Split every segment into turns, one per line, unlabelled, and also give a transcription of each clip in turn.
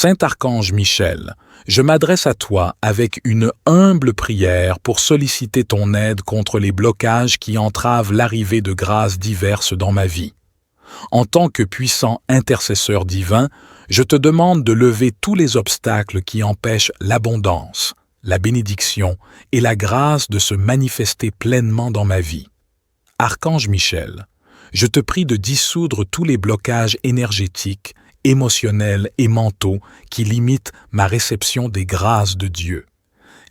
Saint Archange Michel, je m'adresse à toi avec une humble prière pour solliciter ton aide contre les blocages qui entravent l'arrivée de grâces diverses dans ma vie. En tant que puissant intercesseur divin, je te demande de lever tous les obstacles qui empêchent l'abondance, la bénédiction et la grâce de se manifester pleinement dans ma vie. Archange Michel, je te prie de dissoudre tous les blocages énergétiques, émotionnels et mentaux qui limitent ma réception des grâces de Dieu.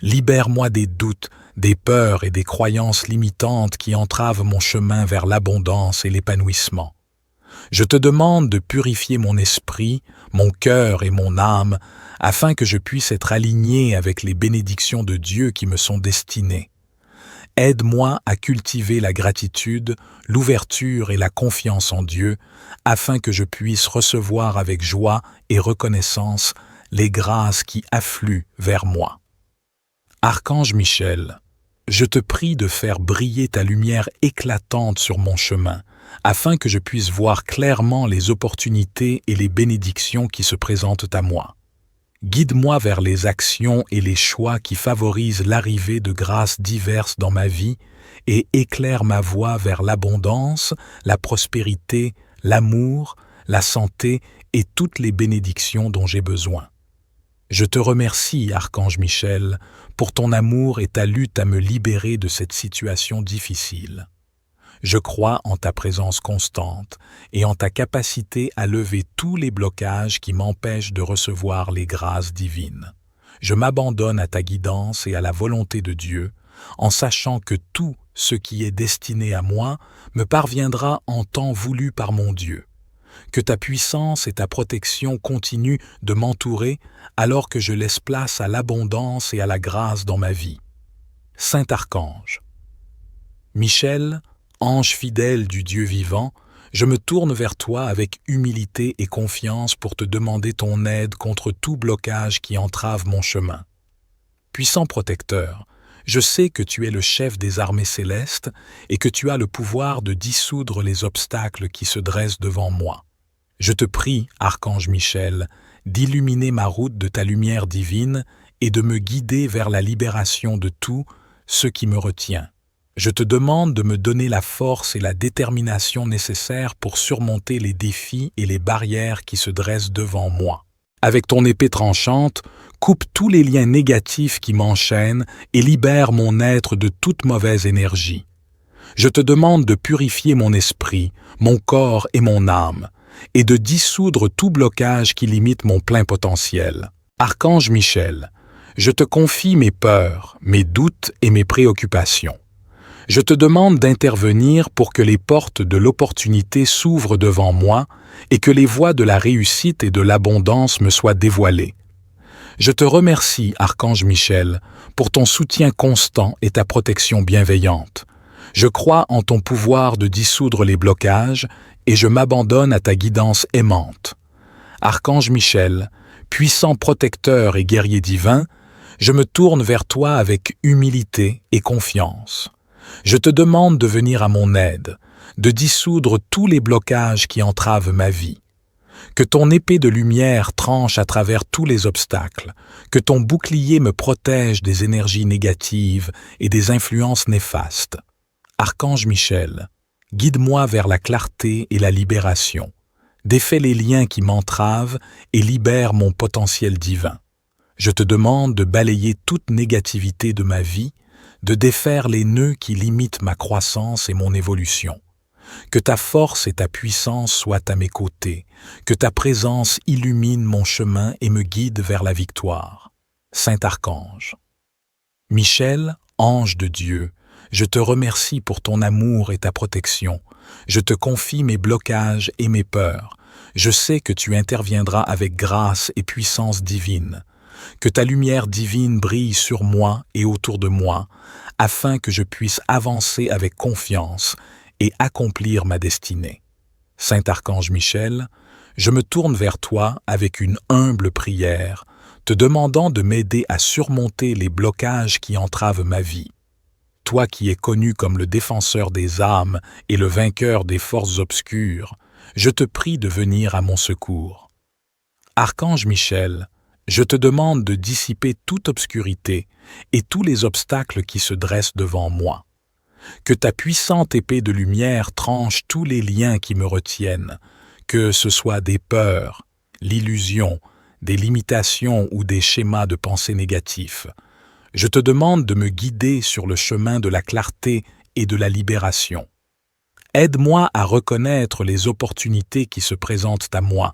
Libère-moi des doutes, des peurs et des croyances limitantes qui entravent mon chemin vers l'abondance et l'épanouissement. Je te demande de purifier mon esprit, mon cœur et mon âme afin que je puisse être aligné avec les bénédictions de Dieu qui me sont destinées. Aide-moi à cultiver la gratitude, l'ouverture et la confiance en Dieu, afin que je puisse recevoir avec joie et reconnaissance les grâces qui affluent vers moi. Archange Michel, je te prie de faire briller ta lumière éclatante sur mon chemin, afin que je puisse voir clairement les opportunités et les bénédictions qui se présentent à moi. Guide-moi vers les actions et les choix qui favorisent l'arrivée de grâces diverses dans ma vie et éclaire ma voie vers l'abondance, la prospérité, l'amour, la santé et toutes les bénédictions dont j'ai besoin. Je te remercie, Archange Michel, pour ton amour et ta lutte à me libérer de cette situation difficile. Je crois en ta présence constante et en ta capacité à lever tous les blocages qui m'empêchent de recevoir les grâces divines. Je m'abandonne à ta guidance et à la volonté de Dieu, en sachant que tout ce qui est destiné à moi me parviendra en temps voulu par mon Dieu. Que ta puissance et ta protection continuent de m'entourer alors que je laisse place à l'abondance et à la grâce dans ma vie. Saint Archange Michel, ange fidèle du Dieu vivant, je me tourne vers toi avec humilité et confiance pour te demander ton aide contre tout blocage qui entrave mon chemin. Puissant protecteur, je sais que tu es le chef des armées célestes et que tu as le pouvoir de dissoudre les obstacles qui se dressent devant moi. Je te prie, Archange Michel, d'illuminer ma route de ta lumière divine et de me guider vers la libération de tout ce qui me retient. Je te demande de me donner la force et la détermination nécessaires pour surmonter les défis et les barrières qui se dressent devant moi. Avec ton épée tranchante, coupe tous les liens négatifs qui m'enchaînent et libère mon être de toute mauvaise énergie. Je te demande de purifier mon esprit, mon corps et mon âme, et de dissoudre tout blocage qui limite mon plein potentiel. Archange Michel, je te confie mes peurs, mes doutes et mes préoccupations. Je te demande d'intervenir pour que les portes de l'opportunité s'ouvrent devant moi et que les voies de la réussite et de l'abondance me soient dévoilées. Je te remercie, Archange Michel, pour ton soutien constant et ta protection bienveillante. Je crois en ton pouvoir de dissoudre les blocages et je m'abandonne à ta guidance aimante. Archange Michel, puissant protecteur et guerrier divin, je me tourne vers toi avec humilité et confiance. Je te demande de venir à mon aide, de dissoudre tous les blocages qui entravent ma vie. Que ton épée de lumière tranche à travers tous les obstacles, que ton bouclier me protège des énergies négatives et des influences néfastes. Archange Michel, guide-moi vers la clarté et la libération. Défais les liens qui m'entravent et libère mon potentiel divin. Je te demande de balayer toute négativité de ma vie, de défaire les nœuds qui limitent ma croissance et mon évolution. Que ta force et ta puissance soient à mes côtés, que ta présence illumine mon chemin et me guide vers la victoire. Saint Archange Michel, ange de Dieu, je te remercie pour ton amour et ta protection. Je te confie mes blocages et mes peurs. Je sais que tu interviendras avec grâce et puissance divine. Que ta lumière divine brille sur moi et autour de moi, afin que je puisse avancer avec confiance et accomplir ma destinée. Saint Archange Michel, je me tourne vers toi avec une humble prière, te demandant de m'aider à surmonter les blocages qui entravent ma vie. Toi qui es connu comme le défenseur des âmes et le vainqueur des forces obscures, je te prie de venir à mon secours. Archange Michel, je te demande de dissiper toute obscurité et tous les obstacles qui se dressent devant moi. Que ta puissante épée de lumière tranche tous les liens qui me retiennent, que ce soit des peurs, l'illusion, des limitations ou des schémas de pensée négatifs. Je te demande de me guider sur le chemin de la clarté et de la libération. Aide-moi à reconnaître les opportunités qui se présentent à moi,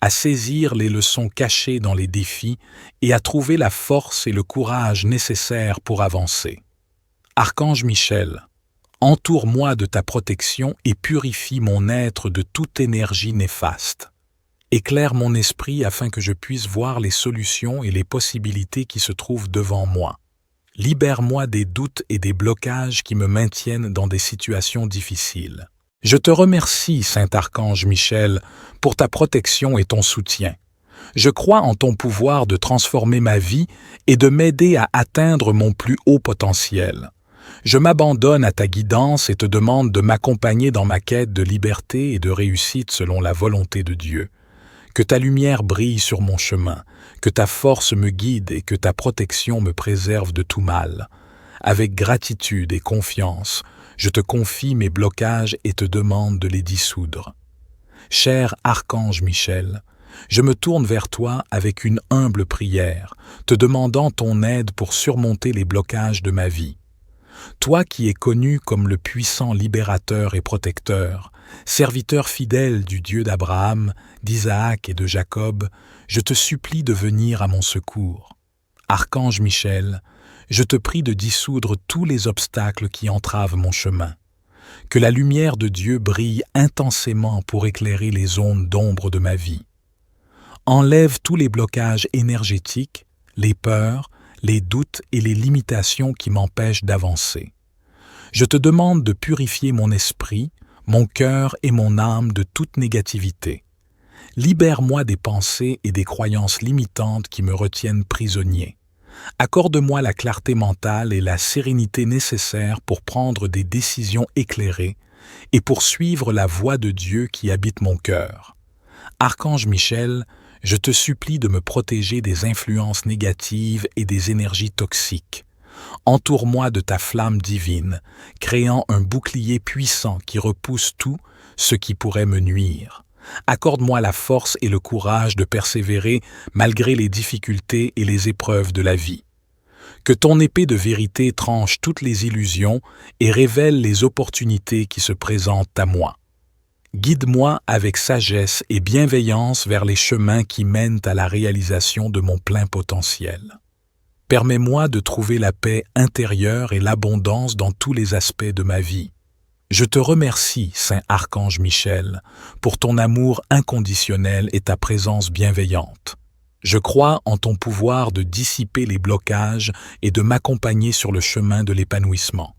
à saisir les leçons cachées dans les défis et à trouver la force et le courage nécessaires pour avancer. Archange Michel, entoure-moi de ta protection et purifie mon être de toute énergie néfaste. Éclaire mon esprit afin que je puisse voir les solutions et les possibilités qui se trouvent devant moi. Libère-moi des doutes et des blocages qui me maintiennent dans des situations difficiles. Je te remercie, Saint-Archange Michel, pour ta protection et ton soutien. Je crois en ton pouvoir de transformer ma vie et de m'aider à atteindre mon plus haut potentiel. Je m'abandonne à ta guidance et te demande de m'accompagner dans ma quête de liberté et de réussite selon la volonté de Dieu. Que ta lumière brille sur mon chemin, que ta force me guide et que ta protection me préserve de tout mal. Avec gratitude et confiance, je te confie mes blocages et te demande de les dissoudre. Cher Archange Michel, je me tourne vers toi avec une humble prière, te demandant ton aide pour surmonter les blocages de ma vie. Toi qui es connu comme le puissant libérateur et protecteur, serviteur fidèle du Dieu d'Abraham, d'Isaac et de Jacob, je te supplie de venir à mon secours. Archange Michel, je te prie de dissoudre tous les obstacles qui entravent mon chemin. Que la lumière de Dieu brille intensément pour éclairer les zones d'ombre de ma vie. Enlève tous les blocages énergétiques, les peurs, les doutes et les limitations qui m'empêchent d'avancer. Je te demande de purifier mon esprit, mon cœur et mon âme de toute négativité. Libère-moi des pensées et des croyances limitantes qui me retiennent prisonnier. Accorde-moi la clarté mentale et la sérénité nécessaires pour prendre des décisions éclairées et pour suivre la voie de Dieu qui habite mon cœur. Archange Michel, je te supplie de me protéger des influences négatives et des énergies toxiques. Entoure-moi de ta flamme divine, créant un bouclier puissant qui repousse tout ce qui pourrait me nuire. Accorde-moi la force et le courage de persévérer malgré les difficultés et les épreuves de la vie. Que ton épée de vérité tranche toutes les illusions et révèle les opportunités qui se présentent à moi. Guide-moi avec sagesse et bienveillance vers les chemins qui mènent à la réalisation de mon plein potentiel. Permets-moi de trouver la paix intérieure et l'abondance dans tous les aspects de ma vie. Je te remercie, Saint Archange Michel, pour ton amour inconditionnel et ta présence bienveillante. Je crois en ton pouvoir de dissiper les blocages et de m'accompagner sur le chemin de l'épanouissement.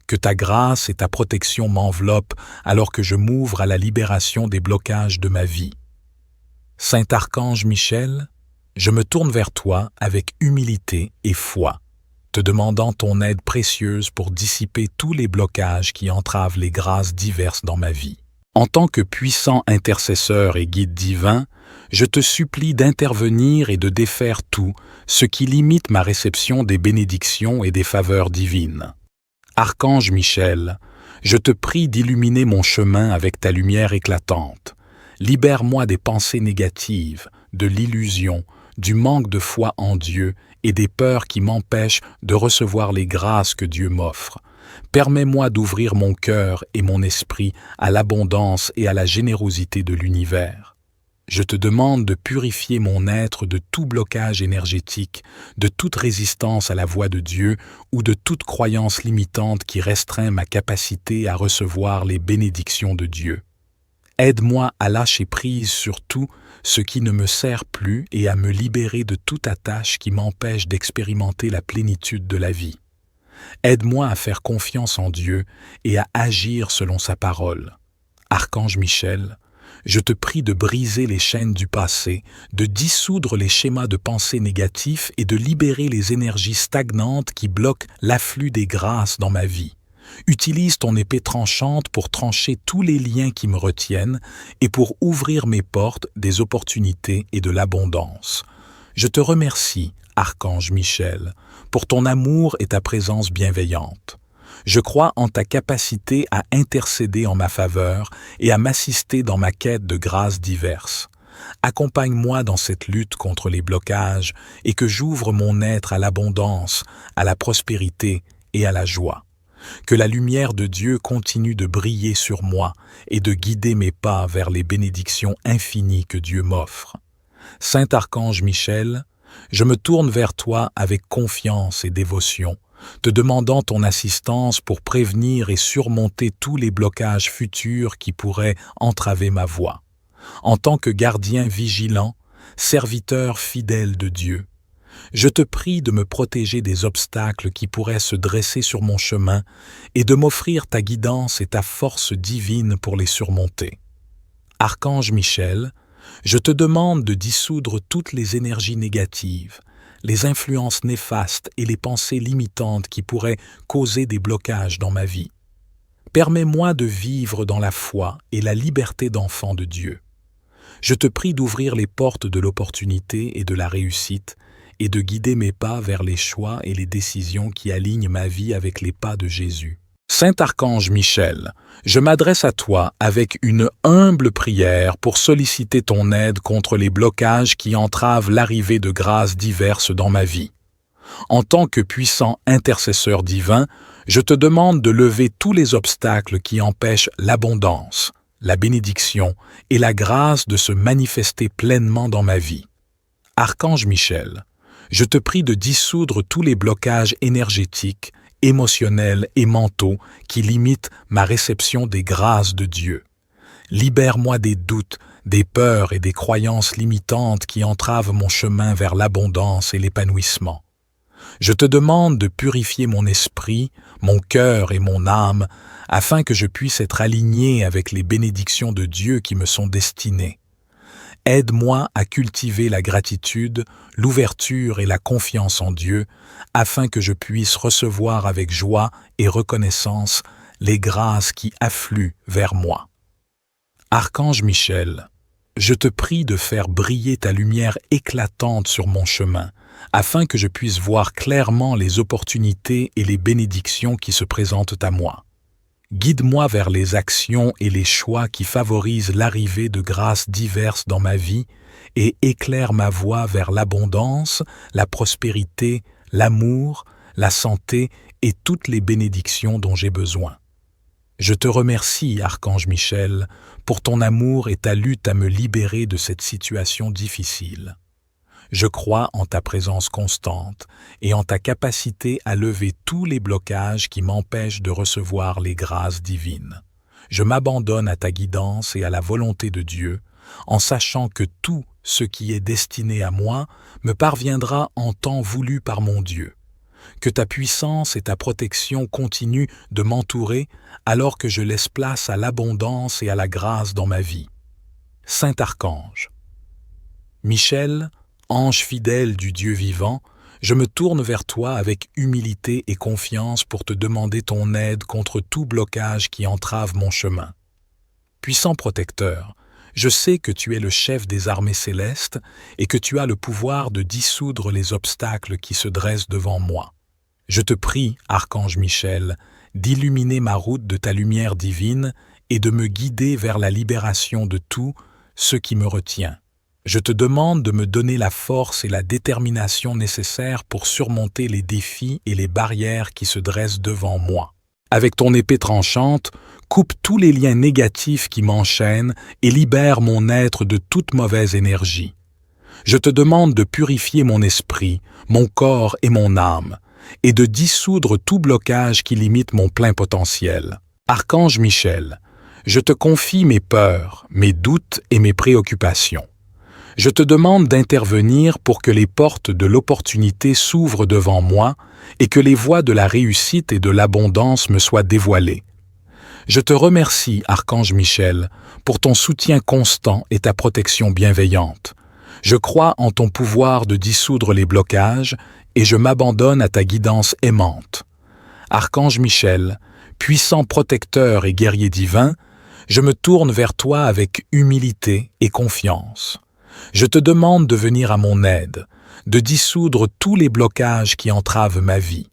Que ta grâce et ta protection m'enveloppent alors que je m'ouvre à la libération des blocages de ma vie. Saint Archange Michel, je me tourne vers toi avec humilité et foi, te demandant ton aide précieuse pour dissiper tous les blocages qui entravent les grâces diverses dans ma vie. En tant que puissant intercesseur et guide divin, je te supplie d'intervenir et de défaire tout ce qui limite ma réception des bénédictions et des faveurs divines. Archange Michel, je te prie d'illuminer mon chemin avec ta lumière éclatante. Libère-moi des pensées négatives, de l'illusion, du manque de foi en Dieu et des peurs qui m'empêchent de recevoir les grâces que Dieu m'offre. Permets-moi d'ouvrir mon cœur et mon esprit à l'abondance et à la générosité de l'univers. Je te demande de purifier mon être de tout blocage énergétique, de toute résistance à la voix de Dieu ou de toute croyance limitante qui restreint ma capacité à recevoir les bénédictions de Dieu. Aide-moi à lâcher prise sur tout ce qui ne me sert plus et à me libérer de toute attache qui m'empêche d'expérimenter la plénitude de la vie. Aide-moi à faire confiance en Dieu et à agir selon sa parole. Archange Michel, je te prie de briser les chaînes du passé, de dissoudre les schémas de pensée négatifs et de libérer les énergies stagnantes qui bloquent l'afflux des grâces dans ma vie. Utilise ton épée tranchante pour trancher tous les liens qui me retiennent et pour ouvrir mes portes des opportunités et de l'abondance. Je te remercie, Archange Michel, pour ton amour et ta présence bienveillante. Je crois en ta capacité à intercéder en ma faveur et à m'assister dans ma quête de grâces diverses. Accompagne-moi dans cette lutte contre les blocages et que j'ouvre mon être à l'abondance, à la prospérité et à la joie. Que la lumière de Dieu continue de briller sur moi et de guider mes pas vers les bénédictions infinies que Dieu m'offre. Saint Archange Michel, je me tourne vers toi avec confiance et dévotion, te demandant ton assistance pour prévenir et surmonter tous les blocages futurs qui pourraient entraver ma voie. En tant que gardien vigilant, serviteur fidèle de Dieu, je te prie de me protéger des obstacles qui pourraient se dresser sur mon chemin et de m'offrir ta guidance et ta force divine pour les surmonter. Archange Michel, je te demande de dissoudre toutes les énergies négatives, les influences néfastes et les pensées limitantes qui pourraient causer des blocages dans ma vie. Permets-moi de vivre dans la foi et la liberté d'enfant de Dieu. Je te prie d'ouvrir les portes de l'opportunité et de la réussite et de guider mes pas vers les choix et les décisions qui alignent ma vie avec les pas de Jésus. Saint Archange Michel, je m'adresse à toi avec une humble prière pour solliciter ton aide contre les blocages qui entravent l'arrivée de grâces diverses dans ma vie. En tant que puissant intercesseur divin, je te demande de lever tous les obstacles qui empêchent l'abondance, la bénédiction et la grâce de se manifester pleinement dans ma vie. Archange Michel, je te prie de dissoudre tous les blocages énergétiques, émotionnels et mentaux qui limitent ma réception des grâces de Dieu. Libère-moi des doutes, des peurs et des croyances limitantes qui entravent mon chemin vers l'abondance et l'épanouissement. Je te demande de purifier mon esprit, mon cœur et mon âme afin que je puisse être aligné avec les bénédictions de Dieu qui me sont destinées. Aide-moi à cultiver la gratitude, l'ouverture et la confiance en Dieu, afin que je puisse recevoir avec joie et reconnaissance les grâces qui affluent vers moi. Archange Michel, je te prie de faire briller ta lumière éclatante sur mon chemin, afin que je puisse voir clairement les opportunités et les bénédictions qui se présentent à moi. Guide-moi vers les actions et les choix qui favorisent l'arrivée de grâces diverses dans ma vie et éclaire ma voie vers l'abondance, la prospérité, l'amour, la santé et toutes les bénédictions dont j'ai besoin. Je te remercie, Archange Michel, pour ton amour et ta lutte à me libérer de cette situation difficile. Je crois en ta présence constante et en ta capacité à lever tous les blocages qui m'empêchent de recevoir les grâces divines. Je m'abandonne à ta guidance et à la volonté de Dieu, en sachant que tout ce qui est destiné à moi me parviendra en temps voulu par mon Dieu. Que ta puissance et ta protection continuent de m'entourer alors que je laisse place à l'abondance et à la grâce dans ma vie. Saint Archange Michel, ange fidèle du Dieu vivant, je me tourne vers toi avec humilité et confiance pour te demander ton aide contre tout blocage qui entrave mon chemin. Puissant protecteur, je sais que tu es le chef des armées célestes et que tu as le pouvoir de dissoudre les obstacles qui se dressent devant moi. Je te prie, Archange Michel, d'illuminer ma route de ta lumière divine et de me guider vers la libération de tout ce qui me retient. Je te demande de me donner la force et la détermination nécessaires pour surmonter les défis et les barrières qui se dressent devant moi. Avec ton épée tranchante, coupe tous les liens négatifs qui m'enchaînent et libère mon être de toute mauvaise énergie. Je te demande de purifier mon esprit, mon corps et mon âme, et de dissoudre tout blocage qui limite mon plein potentiel. Archange Michel, je te confie mes peurs, mes doutes et mes préoccupations. Je te demande d'intervenir pour que les portes de l'opportunité s'ouvrent devant moi et que les voies de la réussite et de l'abondance me soient dévoilées. Je te remercie, Archange Michel, pour ton soutien constant et ta protection bienveillante. Je crois en ton pouvoir de dissoudre les blocages et je m'abandonne à ta guidance aimante. Archange Michel, Puissant protecteur et guerrier divin, je me tourne vers toi avec humilité et confiance. Je te demande de venir à mon aide, de dissoudre tous les blocages qui entravent ma vie.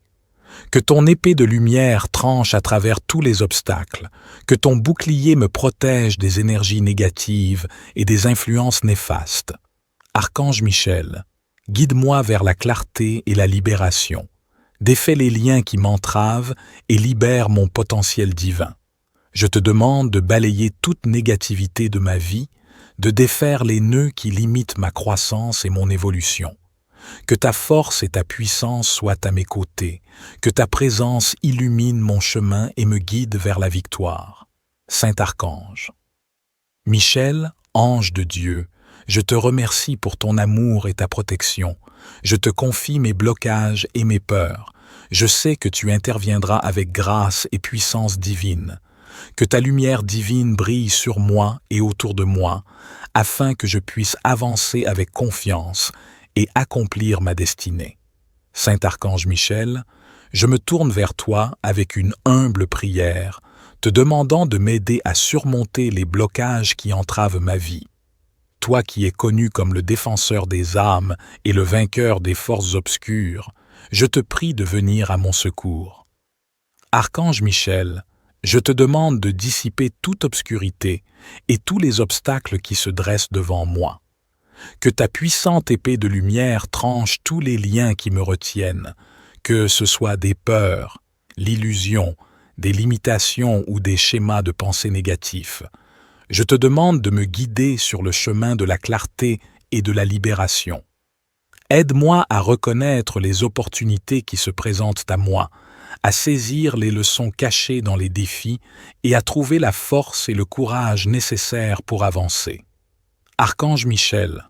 Que ton épée de lumière tranche à travers tous les obstacles, que ton bouclier me protège des énergies négatives et des influences néfastes. Archange Michel, guide-moi vers la clarté et la libération. Défais les liens qui m'entravent et libère mon potentiel divin. Je te demande de balayer toute négativité de ma vie, de défaire les nœuds qui limitent ma croissance et mon évolution. Que ta force et ta puissance soient à mes côtés, que ta présence illumine mon chemin et me guide vers la victoire. Saint Archange. Michel, ange de Dieu, je te remercie pour ton amour et ta protection. Je te confie mes blocages et mes peurs. Je sais que tu interviendras avec grâce et puissance divine. Que ta lumière divine brille sur moi et autour de moi, afin que je puisse avancer avec confiance et accomplir ma destinée. Saint Archange Michel, je me tourne vers toi avec une humble prière, te demandant de m'aider à surmonter les blocages qui entravent ma vie. Toi qui es connu comme le défenseur des âmes et le vainqueur des forces obscures, je te prie de venir à mon secours. Archange Michel, je te demande de dissiper toute obscurité et tous les obstacles qui se dressent devant moi. Que ta puissante épée de lumière tranche tous les liens qui me retiennent, que ce soit des peurs, l'illusion, des limitations ou des schémas de pensée négatifs. Je te demande de me guider sur le chemin de la clarté et de la libération. Aide-moi à reconnaître les opportunités qui se présentent à moi, à saisir les leçons cachées dans les défis et à trouver la force et le courage nécessaires pour avancer. Archange Michel,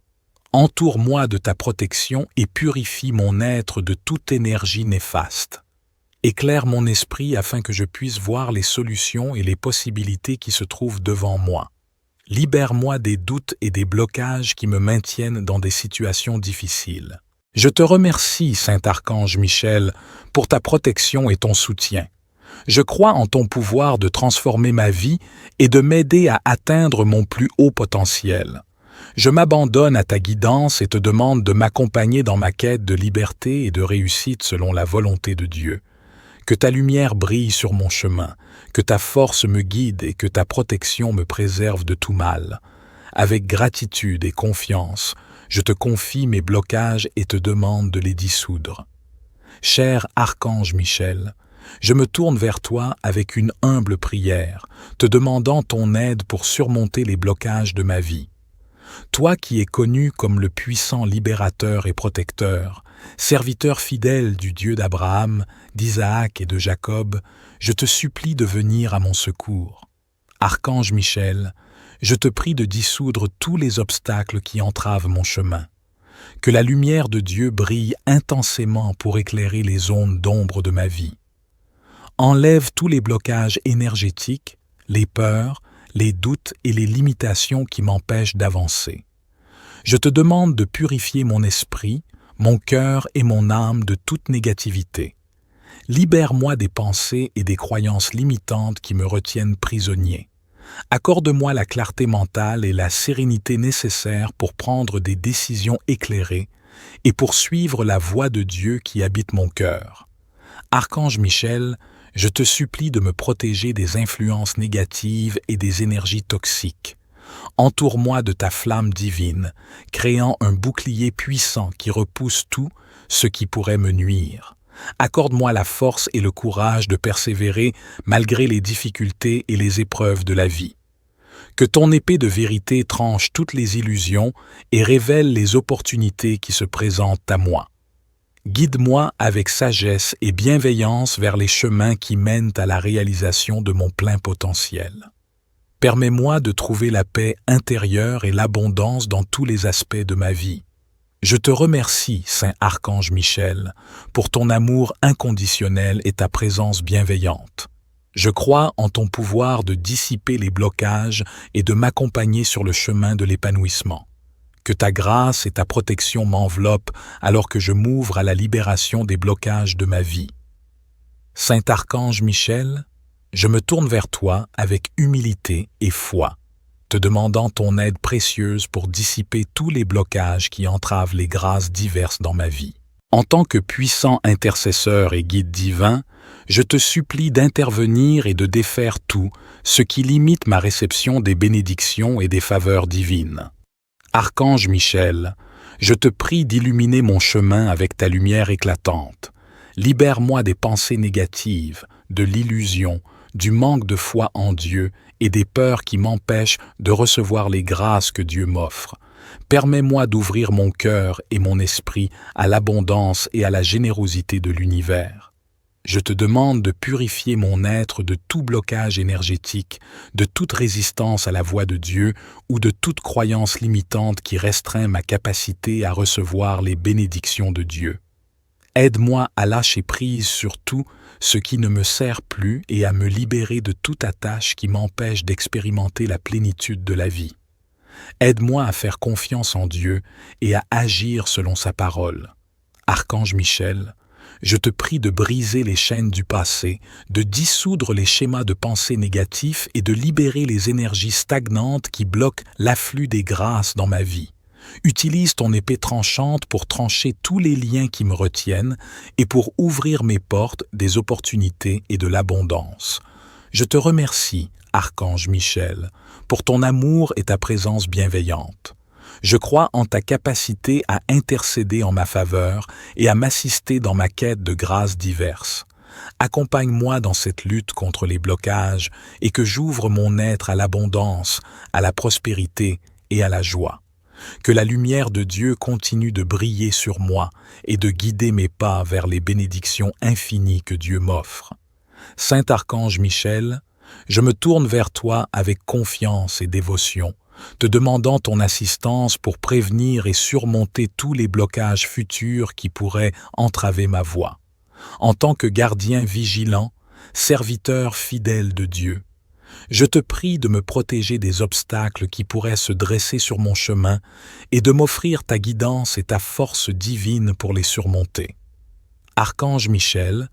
entoure-moi de ta protection et purifie mon être de toute énergie néfaste. Éclaire mon esprit afin que je puisse voir les solutions et les possibilités qui se trouvent devant moi. Libère-moi des doutes et des blocages qui me maintiennent dans des situations difficiles. Je te remercie, Saint Archange Michel, pour ta protection et ton soutien. Je crois en ton pouvoir de transformer ma vie et de m'aider à atteindre mon plus haut potentiel. Je m'abandonne à ta guidance et te demande de m'accompagner dans ma quête de liberté et de réussite selon la volonté de Dieu. Que ta lumière brille sur mon chemin, que ta force me guide et que ta protection me préserve de tout mal. Avec gratitude et confiance, je te confie mes blocages et te demande de les dissoudre. Cher Archange Michel, je me tourne vers toi avec une humble prière, te demandant ton aide pour surmonter les blocages de ma vie. Toi qui es connu comme le puissant libérateur et protecteur, serviteur fidèle du Dieu d'Abraham, d'Isaac et de Jacob, je te supplie de venir à mon secours. Archange Michel, je te prie de dissoudre tous les obstacles qui entravent mon chemin. Que la lumière de Dieu brille intensément pour éclairer les zones d'ombre de ma vie. Enlève tous les blocages énergétiques, les peurs, les doutes et les limitations qui m'empêchent d'avancer. Je te demande de purifier mon esprit, mon cœur et mon âme de toute négativité. Libère-moi des pensées et des croyances limitantes qui me retiennent prisonnier. Accorde-moi la clarté mentale et la sérénité nécessaires pour prendre des décisions éclairées et pour suivre la voie de Dieu qui habite mon cœur. Archange Michel, je te supplie de me protéger des influences négatives et des énergies toxiques. Entoure-moi de ta flamme divine, créant un bouclier puissant qui repousse tout ce qui pourrait me nuire. Accorde-moi la force et le courage de persévérer malgré les difficultés et les épreuves de la vie. Que ton épée de vérité tranche toutes les illusions et révèle les opportunités qui se présentent à moi. Guide-moi avec sagesse et bienveillance vers les chemins qui mènent à la réalisation de mon plein potentiel. Permets-moi de trouver la paix intérieure et l'abondance dans tous les aspects de ma vie. Je te remercie, Saint Archange Michel, pour ton amour inconditionnel et ta présence bienveillante. Je crois en ton pouvoir de dissiper les blocages et de m'accompagner sur le chemin de l'épanouissement. Que ta grâce et ta protection m'enveloppent alors que je m'ouvre à la libération des blocages de ma vie. Saint Archange Michel, je me tourne vers toi avec humilité et foi, te demandant ton aide précieuse pour dissiper tous les blocages qui entravent les grâces diverses dans ma vie. En tant que puissant intercesseur et guide divin, je te supplie d'intervenir et de défaire tout ce qui limite ma réception des bénédictions et des faveurs divines. Archange Michel, je te prie d'illuminer mon chemin avec ta lumière éclatante. Libère-moi des pensées négatives, de l'illusion, du manque de foi en Dieu et des peurs qui m'empêchent de recevoir les grâces que Dieu m'offre. Permets-moi d'ouvrir mon cœur et mon esprit à l'abondance et à la générosité de l'univers. Je te demande de purifier mon être de tout blocage énergétique, de toute résistance à la voix de Dieu ou de toute croyance limitante qui restreint ma capacité à recevoir les bénédictions de Dieu. Aide-moi à lâcher prise sur tout ce qui ne me sert plus et à me libérer de toute attache qui m'empêche d'expérimenter la plénitude de la vie. Aide-moi à faire confiance en Dieu et à agir selon sa parole. Archange Michel, je te prie de briser les chaînes du passé, de dissoudre les schémas de pensée négatifs et de libérer les énergies stagnantes qui bloquent l'afflux des grâces dans ma vie. Utilise ton épée tranchante pour trancher tous les liens qui me retiennent et pour ouvrir mes portes des opportunités et de l'abondance. Je te remercie, Archange Michel, pour ton amour et ta présence bienveillante. Je crois en ta capacité à intercéder en ma faveur et à m'assister dans ma quête de grâces diverses. Accompagne-moi dans cette lutte contre les blocages et que j'ouvre mon être à l'abondance, à la prospérité et à la joie. Que la lumière de Dieu continue de briller sur moi et de guider mes pas vers les bénédictions infinies que Dieu m'offre. Saint Archange Michel, je me tourne vers toi avec confiance et dévotion, te demandant ton assistance pour prévenir et surmonter tous les blocages futurs qui pourraient entraver ma voie. En tant que gardien vigilant, serviteur fidèle de Dieu, je te prie de me protéger des obstacles qui pourraient se dresser sur mon chemin et de m'offrir ta guidance et ta force divine pour les surmonter. Archange Michel,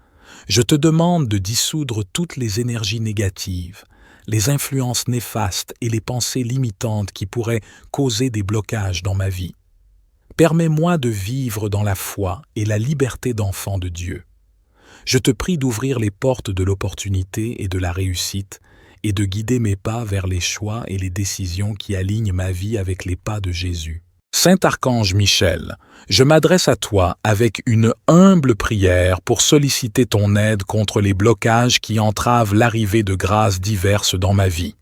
je te demande de dissoudre toutes les énergies négatives, les influences néfastes et les pensées limitantes qui pourraient causer des blocages dans ma vie. Permets-moi de vivre dans la foi et la liberté d'enfant de Dieu. Je te prie d'ouvrir les portes de l'opportunité et de la réussite et de guider mes pas vers les choix et les décisions qui alignent ma vie avec les pas de Jésus. Saint Archange Michel, je m'adresse à toi avec une humble prière pour solliciter ton aide contre les blocages qui entravent l'arrivée de grâces diverses dans ma vie.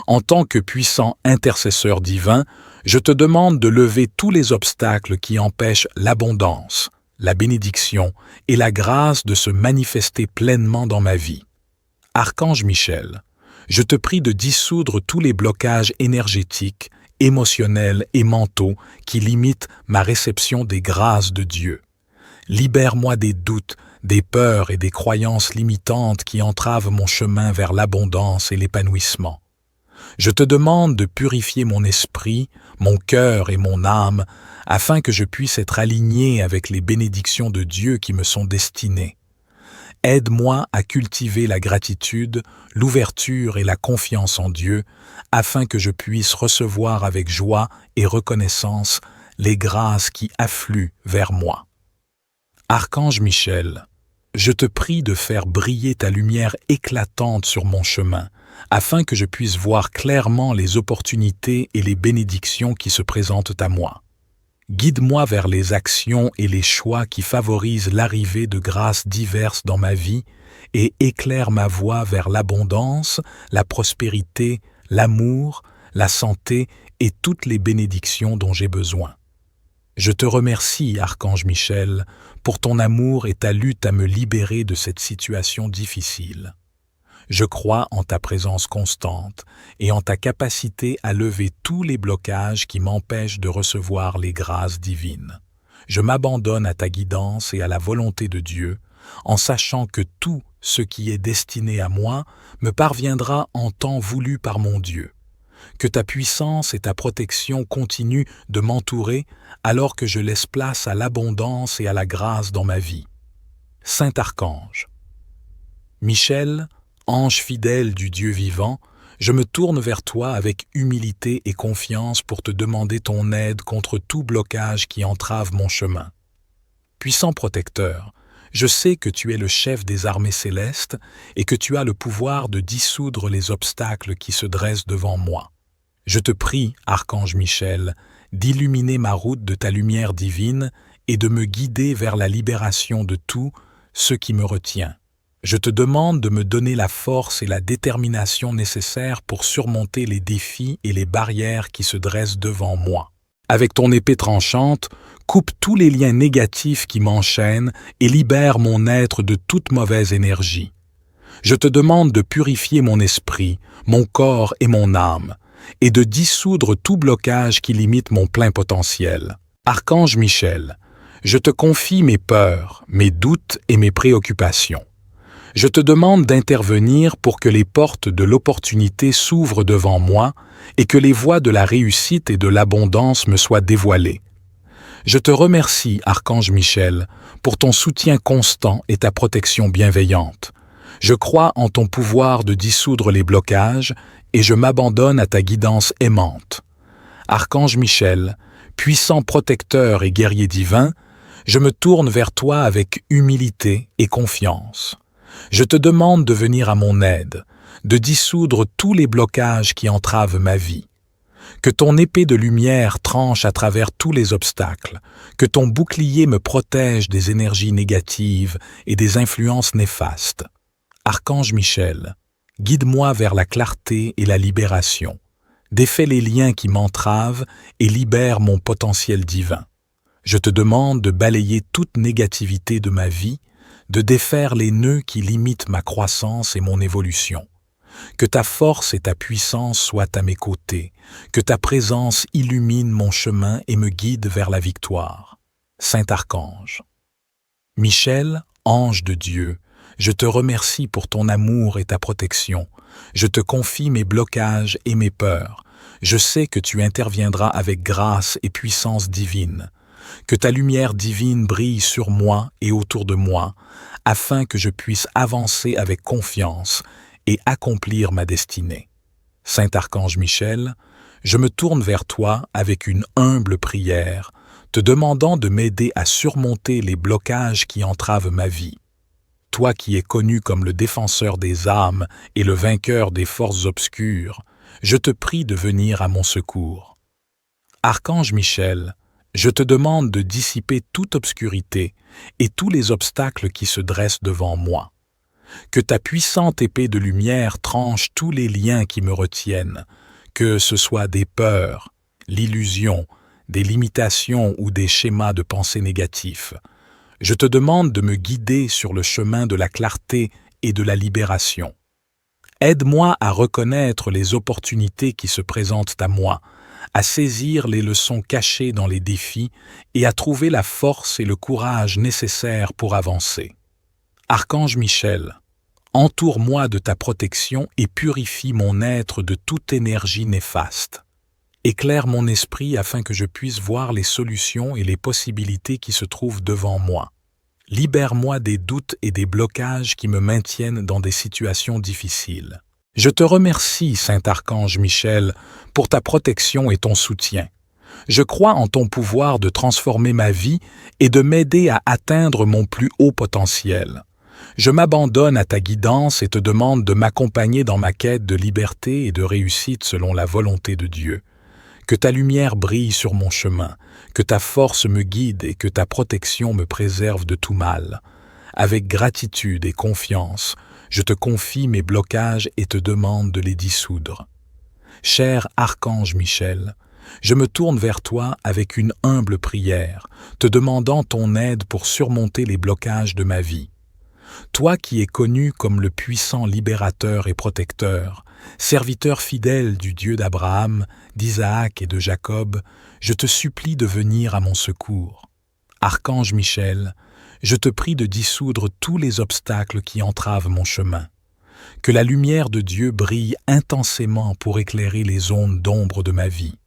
En tant que puissant intercesseur divin, je te demande de lever tous les obstacles qui empêchent l'abondance, la bénédiction et la grâce de se manifester pleinement dans ma vie. Archange Michel, je te prie de dissoudre tous les blocages énergétiques, émotionnels et mentaux qui limitent ma réception des grâces de Dieu. Libère-moi des doutes, des peurs et des croyances limitantes qui entravent mon chemin vers l'abondance et l'épanouissement. Je te demande de purifier mon esprit, mon cœur et mon âme afin que je puisse être aligné avec les bénédictions de Dieu qui me sont destinées. Aide-moi à cultiver la gratitude, l'ouverture et la confiance en Dieu, afin que je puisse recevoir avec joie et reconnaissance les grâces qui affluent vers moi. Archange Michel, je te prie de faire briller ta lumière éclatante sur mon chemin, afin que je puisse voir clairement les opportunités et les bénédictions qui se présentent à moi. Guide-moi vers les actions et les choix qui favorisent l'arrivée de grâces diverses dans ma vie et éclaire ma voie vers l'abondance, la prospérité, l'amour, la santé et toutes les bénédictions dont j'ai besoin. Je te remercie, Archange Michel, pour ton amour et ta lutte à me libérer de cette situation difficile. Je crois en ta présence constante et en ta capacité à lever tous les blocages qui m'empêchent de recevoir les grâces divines. Je m'abandonne à ta guidance et à la volonté de Dieu, en sachant que tout ce qui est destiné à moi me parviendra en temps voulu par mon Dieu. Que ta puissance et ta protection continuent de m'entourer alors que je laisse place à l'abondance et à la grâce dans ma vie. Saint Archange Michel, Ange fidèle du Dieu vivant, je me tourne vers toi avec humilité et confiance pour te demander ton aide contre tout blocage qui entrave mon chemin. Puissant protecteur, je sais que tu es le chef des armées célestes et que tu as le pouvoir de dissoudre les obstacles qui se dressent devant moi. Je te prie, Archange Michel, d'illuminer ma route de ta lumière divine et de me guider vers la libération de tout ce qui me retient. Je te demande de me donner la force et la détermination nécessaires pour surmonter les défis et les barrières qui se dressent devant moi. Avec ton épée tranchante, coupe tous les liens négatifs qui m'enchaînent et libère mon être de toute mauvaise énergie. Je te demande de purifier mon esprit, mon corps et mon âme, et de dissoudre tout blocage qui limite mon plein potentiel. Archange Michel, je te confie mes peurs, mes doutes et mes préoccupations. Je te demande d'intervenir pour que les portes de l'opportunité s'ouvrent devant moi et que les voies de la réussite et de l'abondance me soient dévoilées. Je te remercie, Archange Michel, pour ton soutien constant et ta protection bienveillante. Je crois en ton pouvoir de dissoudre les blocages et je m'abandonne à ta guidance aimante. Archange Michel, puissant protecteur et guerrier divin, je me tourne vers toi avec humilité et confiance. Je te demande de venir à mon aide, de dissoudre tous les blocages qui entravent ma vie. Que ton épée de lumière tranche à travers tous les obstacles, que ton bouclier me protège des énergies négatives et des influences néfastes. Archange Michel, guide-moi vers la clarté et la libération. Défais les liens qui m'entravent et libère mon potentiel divin. Je te demande de balayer toute négativité de ma vie, de défaire les nœuds qui limitent ma croissance et mon évolution. Que ta force et ta puissance soient à mes côtés, que ta présence illumine mon chemin et me guide vers la victoire. Saint Archange. Michel, ange de Dieu, je te remercie pour ton amour et ta protection. Je te confie mes blocages et mes peurs. Je sais que tu interviendras avec grâce et puissance divine. Que ta lumière divine brille sur moi et autour de moi, afin que je puisse avancer avec confiance et accomplir ma destinée. Saint Archange Michel, je me tourne vers toi avec une humble prière, te demandant de m'aider à surmonter les blocages qui entravent ma vie. Toi qui es connu comme le défenseur des âmes et le vainqueur des forces obscures, je te prie de venir à mon secours. Archange Michel, je te demande de dissiper toute obscurité et tous les obstacles qui se dressent devant moi. Que ta puissante épée de lumière tranche tous les liens qui me retiennent, que ce soit des peurs, l'illusion, des limitations ou des schémas de pensée négatifs. Je te demande de me guider sur le chemin de la clarté et de la libération. Aide-moi à reconnaître les opportunités qui se présentent à moi, à saisir les leçons cachées dans les défis et à trouver la force et le courage nécessaires pour avancer. Archange Michel, entoure-moi de ta protection et purifie mon être de toute énergie néfaste. Éclaire mon esprit afin que je puisse voir les solutions et les possibilités qui se trouvent devant moi. Libère-moi des doutes et des blocages qui me maintiennent dans des situations difficiles. Je te remercie, Saint Archange Michel, pour ta protection et ton soutien. Je crois en ton pouvoir de transformer ma vie et de m'aider à atteindre mon plus haut potentiel. Je m'abandonne à ta guidance et te demande de m'accompagner dans ma quête de liberté et de réussite selon la volonté de Dieu. Que ta lumière brille sur mon chemin, que ta force me guide et que ta protection me préserve de tout mal. Avec gratitude et confiance, je te confie mes blocages et te demande de les dissoudre. Cher Archange Michel, je me tourne vers toi avec une humble prière, te demandant ton aide pour surmonter les blocages de ma vie. Toi qui es connu comme le puissant libérateur et protecteur, serviteur fidèle du Dieu d'Abraham, d'Isaac et de Jacob, je te supplie de venir à mon secours. Archange Michel, je te prie de dissoudre tous les obstacles qui entravent mon chemin. Que la lumière de Dieu brille intensément pour éclairer les zones d'ombre de ma vie.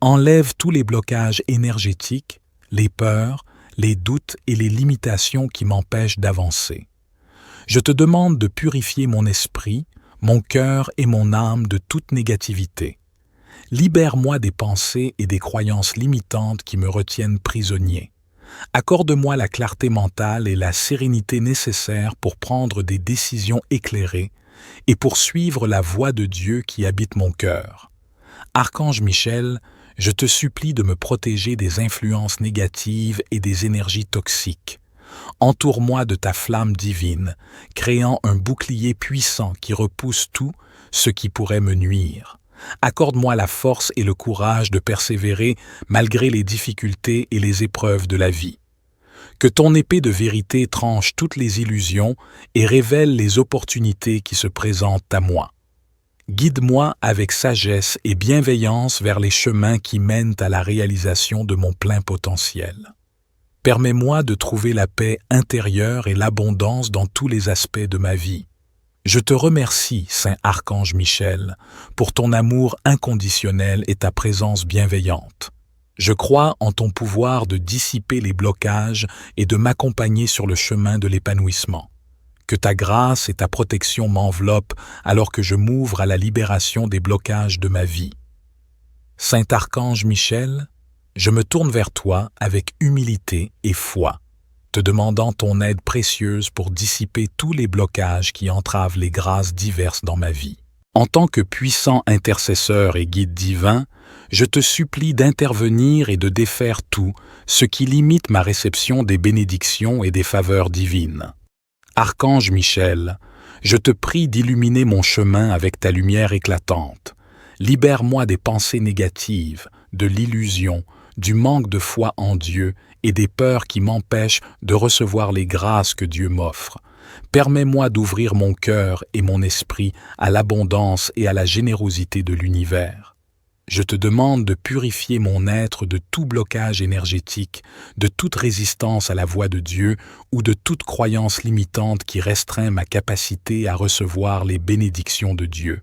Enlève tous les blocages énergétiques, les peurs, les doutes et les limitations qui m'empêchent d'avancer. Je te demande de purifier mon esprit, mon cœur et mon âme de toute négativité. Libère-moi des pensées et des croyances limitantes qui me retiennent prisonnier. Accorde-moi la clarté mentale et la sérénité nécessaires pour prendre des décisions éclairées et pour suivre la voie de Dieu qui habite mon cœur. Archange Michel, je te supplie de me protéger des influences négatives et des énergies toxiques. Entoure-moi de ta flamme divine, créant un bouclier puissant qui repousse tout ce qui pourrait me nuire. Accorde-moi la force et le courage de persévérer malgré les difficultés et les épreuves de la vie. Que ton épée de vérité tranche toutes les illusions et révèle les opportunités qui se présentent à moi. Guide-moi avec sagesse et bienveillance vers les chemins qui mènent à la réalisation de mon plein potentiel. Permets-moi de trouver la paix intérieure et l'abondance dans tous les aspects de ma vie. Je te remercie, Saint Archange Michel, pour ton amour inconditionnel et ta présence bienveillante. Je crois en ton pouvoir de dissiper les blocages et de m'accompagner sur le chemin de l'épanouissement. Que ta grâce et ta protection m'enveloppent alors que je m'ouvre à la libération des blocages de ma vie. Saint Archange Michel, je me tourne vers toi avec humilité et foi, te demandant ton aide précieuse pour dissiper tous les blocages qui entravent les grâces diverses dans ma vie. En tant que puissant intercesseur et guide divin, je te supplie d'intervenir et de défaire tout ce qui limite ma réception des bénédictions et des faveurs divines. Archange Michel, je te prie d'illuminer mon chemin avec ta lumière éclatante. Libère-moi des pensées négatives, de l'illusion, du manque de foi en Dieu et des peurs qui m'empêchent de recevoir les grâces que Dieu m'offre. Permets-moi d'ouvrir mon cœur et mon esprit à l'abondance et à la générosité de l'univers. Je te demande de purifier mon être de tout blocage énergétique, de toute résistance à la voix de Dieu ou de toute croyance limitante qui restreint ma capacité à recevoir les bénédictions de Dieu.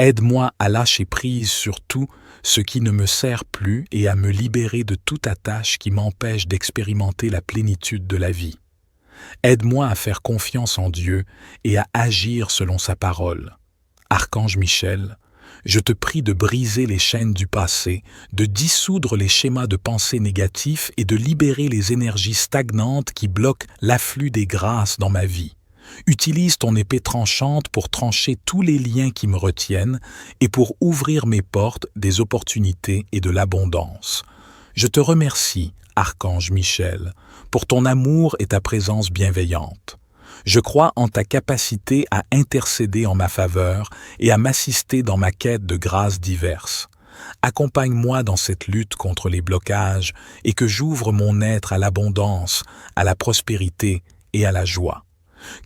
Aide-moi à lâcher prise sur tout ce qui ne me sert plus et à me libérer de toute attache qui m'empêche d'expérimenter la plénitude de la vie. Aide-moi à faire confiance en Dieu et à agir selon sa parole. Archange Michel, je te prie de briser les chaînes du passé, de dissoudre les schémas de pensée négatifs et de libérer les énergies stagnantes qui bloquent l'afflux des grâces dans ma vie. Utilise ton épée tranchante pour trancher tous les liens qui me retiennent et pour ouvrir mes portes des opportunités et de l'abondance. Je te remercie, Archange Michel, pour ton amour et ta présence bienveillante. Je crois en ta capacité à intercéder en ma faveur et à m'assister dans ma quête de grâces diverses. Accompagne-moi dans cette lutte contre les blocages et que j'ouvre mon être à l'abondance, à la prospérité et à la joie.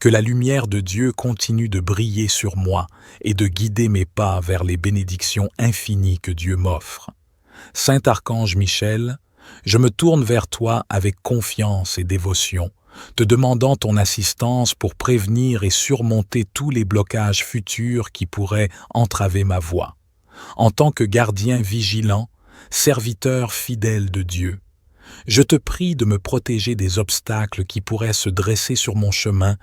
Que la lumière de Dieu continue de briller sur moi et de guider mes pas vers les bénédictions infinies que Dieu m'offre. Saint Archange Michel, je me tourne vers toi avec confiance et dévotion, te demandant ton assistance pour prévenir et surmonter tous les blocages futurs qui pourraient entraver ma voie. En tant que gardien vigilant, serviteur fidèle de Dieu, je te prie de me protéger des obstacles qui pourraient se dresser sur mon chemin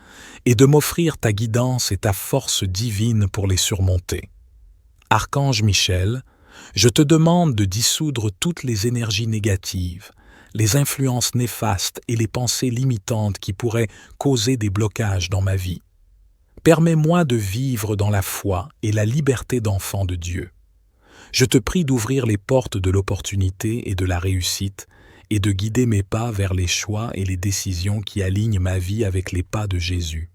et de m'offrir ta guidance et ta force divine pour les surmonter. Archange Michel, je te demande de dissoudre toutes les énergies négatives, les influences néfastes et les pensées limitantes qui pourraient causer des blocages dans ma vie. Permets-moi de vivre dans la foi et la liberté d'enfant de Dieu. Je te prie d'ouvrir les portes de l'opportunité et de la réussite et de guider mes pas vers les choix et les décisions qui alignent ma vie avec les pas de Jésus.